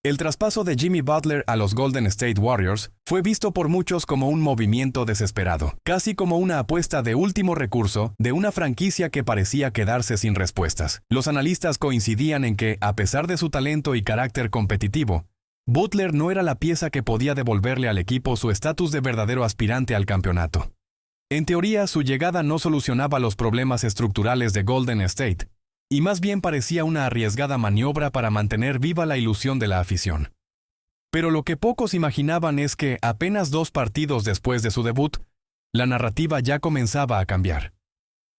El traspaso de Jimmy Butler a los Golden State Warriors fue visto por muchos como un movimiento desesperado, casi como una apuesta de último recurso de una franquicia que parecía quedarse sin respuestas. Los analistas coincidían en que, a pesar de su talento y carácter competitivo, Butler no era la pieza que podía devolverle al equipo su estatus de verdadero aspirante al campeonato. En teoría, su llegada no solucionaba los problemas estructurales de Golden State, y más bien parecía una arriesgada maniobra para mantener viva la ilusión de la afición. Pero lo que pocos imaginaban es que, apenas 2 partidos después de su debut, la narrativa ya comenzaba a cambiar.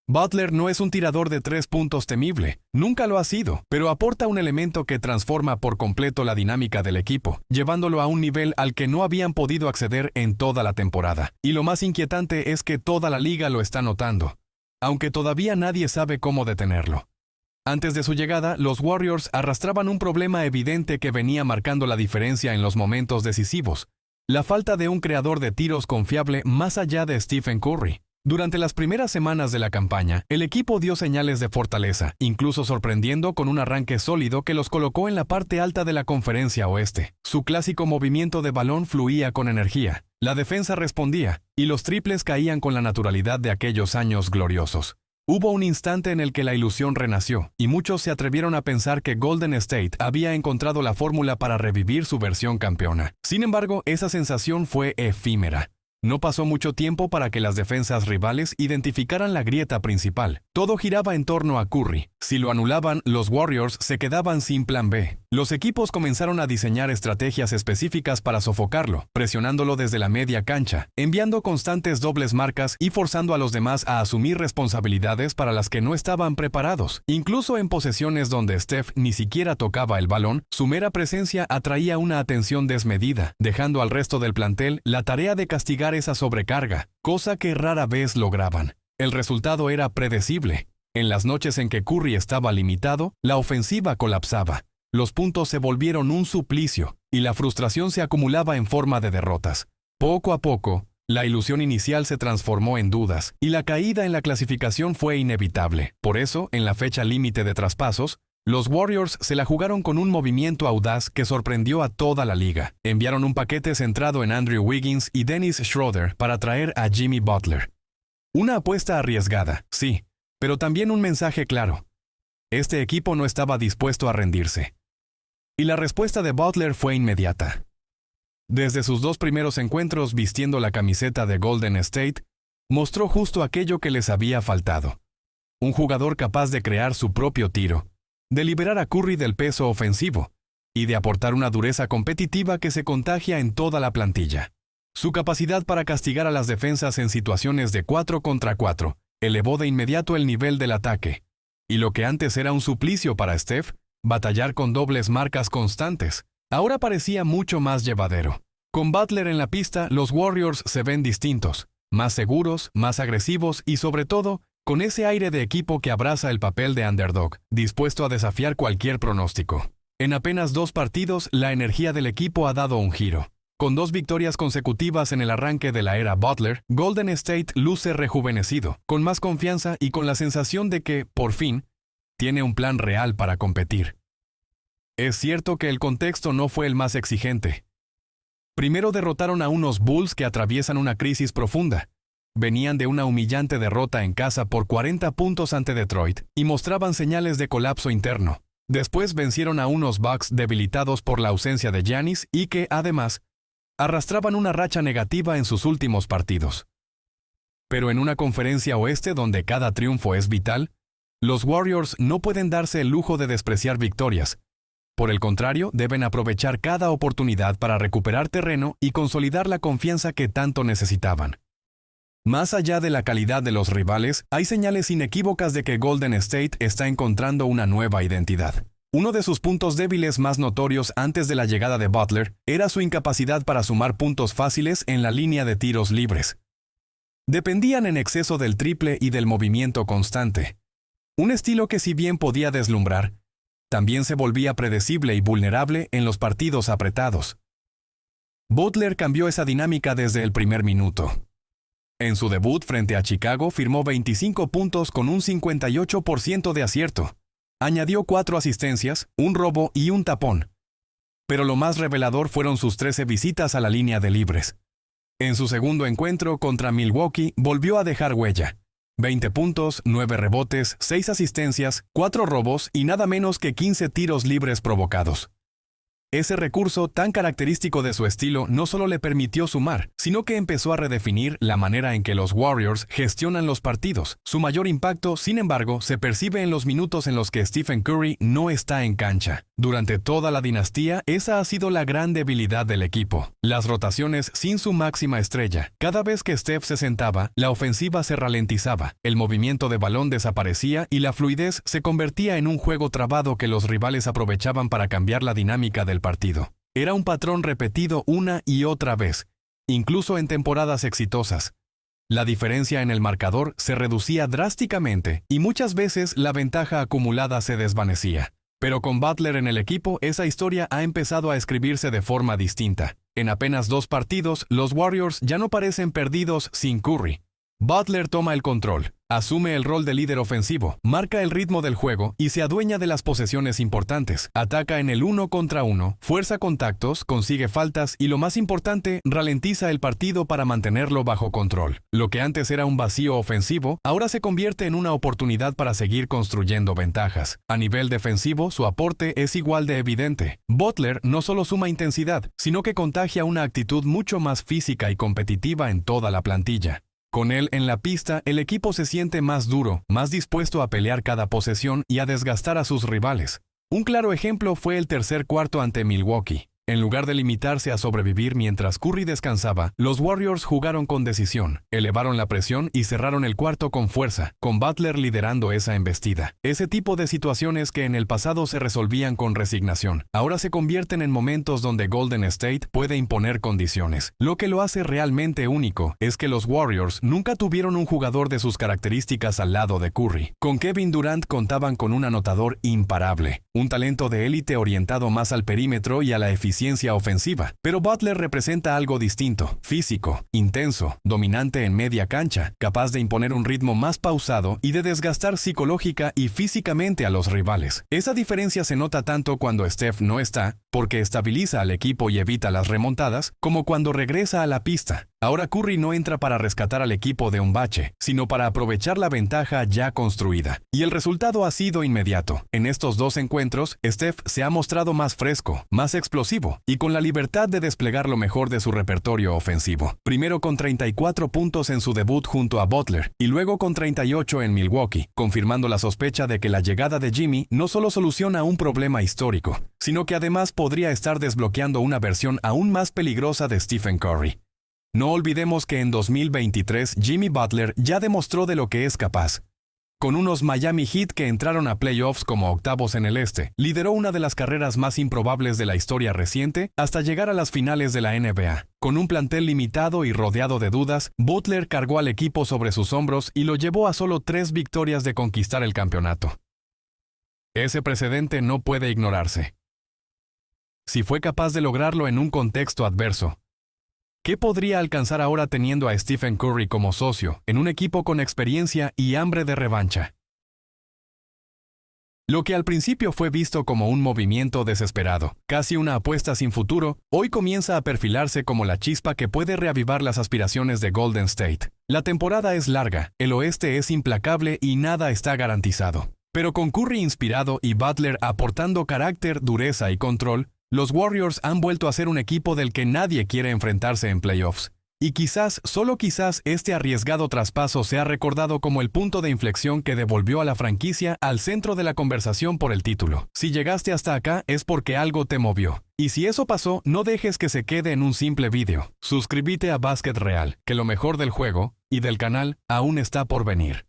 Butler no es un tirador de 3 puntos temible, nunca lo ha sido, pero aporta un elemento que transforma por completo la dinámica del equipo, llevándolo a un nivel al que no habían podido acceder en toda la temporada. Y lo más inquietante es que toda la liga lo está notando, aunque todavía nadie sabe cómo detenerlo. Antes de su llegada, los Warriors arrastraban un problema evidente que venía marcando la diferencia en los momentos decisivos: la falta de un creador de tiros confiable más allá de Stephen Curry. Durante las primeras semanas de la campaña, el equipo dio señales de fortaleza, incluso sorprendiendo con un arranque sólido que los colocó en la parte alta de la Conferencia Oeste. Su clásico movimiento de balón fluía con energía, la defensa respondía, y los triples caían con la naturalidad de aquellos años gloriosos. Hubo un instante en el que la ilusión renació, y muchos se atrevieron a pensar que Golden State había encontrado la fórmula para revivir su versión campeona. Sin embargo, esa sensación fue efímera. No pasó mucho tiempo para que las defensas rivales identificaran la grieta principal. Todo giraba en torno a Curry. Si lo anulaban, los Warriors se quedaban sin plan B. Los equipos comenzaron a diseñar estrategias específicas para sofocarlo, presionándolo desde la media cancha, enviando constantes dobles marcas y forzando a los demás a asumir responsabilidades para las que no estaban preparados. Incluso en posesiones donde Steph ni siquiera tocaba el balón, su mera presencia atraía una atención desmedida, dejando al resto del plantel la tarea de castigar esa sobrecarga, cosa que rara vez lograban. El resultado era predecible. En las noches en que Curry estaba limitado, la ofensiva colapsaba. Los puntos se volvieron un suplicio, y la frustración se acumulaba en forma de derrotas. Poco a poco, la ilusión inicial se transformó en dudas, y la caída en la clasificación fue inevitable. Por eso, en la fecha límite de traspasos, los Warriors se la jugaron con un movimiento audaz que sorprendió a toda la liga. Enviaron un paquete centrado en Andrew Wiggins y Dennis Schroeder para traer a Jimmy Butler. Una apuesta arriesgada, sí, pero también un mensaje claro. Este equipo no estaba dispuesto a rendirse. Y la respuesta de Butler fue inmediata. Desde sus 2 primeros encuentros vistiendo la camiseta de Golden State, mostró justo aquello que les había faltado. Un jugador capaz de crear su propio tiro, de liberar a Curry del peso ofensivo y de aportar una dureza competitiva que se contagia en toda la plantilla. Su capacidad para castigar a las defensas en situaciones de 4 contra 4 elevó de inmediato el nivel del ataque, y lo que antes era un suplicio para Steph, batallar con dobles marcas constantes, ahora parecía mucho más llevadero. Con Butler en la pista, los Warriors se ven distintos, más seguros, más agresivos y sobre todo, con ese aire de equipo que abraza el papel de underdog, dispuesto a desafiar cualquier pronóstico. En apenas 2 partidos, la energía del equipo ha dado un giro. Con 2 victorias consecutivas en el arranque de la era Butler, Golden State luce rejuvenecido, con más confianza y con la sensación de que, por fin, tiene un plan real para competir. Es cierto que el contexto no fue el más exigente. Primero derrotaron a unos Bulls que atraviesan una crisis profunda. Venían de una humillante derrota en casa por 40 puntos ante Detroit y mostraban señales de colapso interno. Después vencieron a unos Bucks debilitados por la ausencia de Giannis y que, además, arrastraban una racha negativa en sus últimos partidos. Pero en una conferencia oeste donde cada triunfo es vital, los Warriors no pueden darse el lujo de despreciar victorias. Por el contrario, deben aprovechar cada oportunidad para recuperar terreno y consolidar la confianza que tanto necesitaban. Más allá de la calidad de los rivales, hay señales inequívocas de que Golden State está encontrando una nueva identidad. Uno de sus puntos débiles más notorios antes de la llegada de Butler era su incapacidad para sumar puntos fáciles en la línea de tiros libres. Dependían en exceso del triple y del movimiento constante. Un estilo que, si bien podía deslumbrar, también se volvía predecible y vulnerable en los partidos apretados. Butler cambió esa dinámica desde el primer minuto. En su debut frente a Chicago firmó 25 puntos con un 58% de acierto. Añadió 4 asistencias, un robo y un tapón. pero lo más revelador fueron sus 13 visitas a la línea de libres. En su segundo encuentro contra Milwaukee volvió a dejar huella. 20 puntos, 9 rebotes, 6 asistencias, 4 robos y nada menos que 15 tiros libres provocados. Ese recurso tan característico de su estilo no solo le permitió sumar, sino que empezó a redefinir la manera en que los Warriors gestionan los partidos. Su mayor impacto, sin embargo, se percibe en los minutos en los que Stephen Curry no está en cancha. Durante toda la dinastía, esa ha sido la gran debilidad del equipo. Las rotaciones sin su máxima estrella. Cada vez que Steph se sentaba, la ofensiva se ralentizaba, el movimiento de balón desaparecía y la fluidez se convertía en un juego trabado que los rivales aprovechaban para cambiar la dinámica del partido. Era un patrón repetido una y otra vez, incluso en temporadas exitosas. La diferencia en el marcador se reducía drásticamente y muchas veces la ventaja acumulada se desvanecía. Pero con Butler en el equipo, esa historia ha empezado a escribirse de forma distinta. En apenas 2 partidos, los Warriors ya no parecen perdidos sin Curry. Butler toma el control, asume el rol de líder ofensivo, marca el ritmo del juego y se adueña de las posesiones importantes. Ataca en el 1 contra 1, fuerza contactos, consigue faltas y lo más importante, ralentiza el partido para mantenerlo bajo control. Lo que antes era un vacío ofensivo, ahora se convierte en una oportunidad para seguir construyendo ventajas. A nivel defensivo, su aporte es igual de evidente. Butler no solo suma intensidad, sino que contagia una actitud mucho más física y competitiva en toda la plantilla. Con él en la pista, el equipo se siente más duro, más dispuesto a pelear cada posesión y a desgastar a sus rivales. Un claro ejemplo fue el tercer cuarto ante Milwaukee. En lugar de limitarse a sobrevivir mientras Curry descansaba, los Warriors jugaron con decisión, elevaron la presión y cerraron el cuarto con fuerza, con Butler liderando esa embestida. Ese tipo de situaciones que en el pasado se resolvían con resignación, ahora se convierten en momentos donde Golden State puede imponer condiciones. Lo que lo hace realmente único es que los Warriors nunca tuvieron un jugador de sus características al lado de Curry. Con Kevin Durant contaban con un anotador imparable, un talento de élite orientado más al perímetro y a la eficiencia ofensiva, pero Butler representa algo distinto, físico, intenso, dominante en media cancha, capaz de imponer un ritmo más pausado y de desgastar psicológica y físicamente a los rivales. Esa diferencia se nota tanto cuando Steph no está, porque estabiliza al equipo y evita las remontadas, como cuando regresa a la pista. Ahora Curry no entra para rescatar al equipo de un bache, sino para aprovechar la ventaja ya construida. Y el resultado ha sido inmediato. En estos 2 encuentros, Steph se ha mostrado más fresco, más explosivo, y con la libertad de desplegar lo mejor de su repertorio ofensivo. Primero con 34 puntos en su debut junto a Butler, y luego con 38 en Milwaukee, confirmando la sospecha de que la llegada de Jimmy no solo soluciona un problema histórico, sino que además podría estar desbloqueando una versión aún más peligrosa de Stephen Curry. No olvidemos que en 2023 Jimmy Butler ya demostró de lo que es capaz. Con unos Miami Heat que entraron a playoffs como octavos en el este, lideró una de las carreras más improbables de la historia reciente hasta llegar a las finales de la NBA. Con un plantel limitado y rodeado de dudas, Butler cargó al equipo sobre sus hombros y lo llevó a solo 3 victorias de conquistar el campeonato. Ese precedente no puede ignorarse. Si fue capaz de lograrlo en un contexto adverso, ¿qué podría alcanzar ahora teniendo a Stephen Curry como socio, en un equipo con experiencia y hambre de revancha? Lo que al principio fue visto como un movimiento desesperado, casi una apuesta sin futuro, hoy comienza a perfilarse como la chispa que puede reavivar las aspiraciones de Golden State. La temporada es larga, el oeste es implacable y nada está garantizado. Pero con Curry inspirado y Butler aportando carácter, dureza y control, los Warriors han vuelto a ser un equipo del que nadie quiere enfrentarse en playoffs. Y quizás, solo quizás, este arriesgado traspaso sea recordado como el punto de inflexión que devolvió a la franquicia al centro de la conversación por el título. Si llegaste hasta acá es porque algo te movió. Y si eso pasó, no dejes que se quede en un simple vídeo. Suscríbete a Básquet Real, que lo mejor del juego y del canal aún está por venir.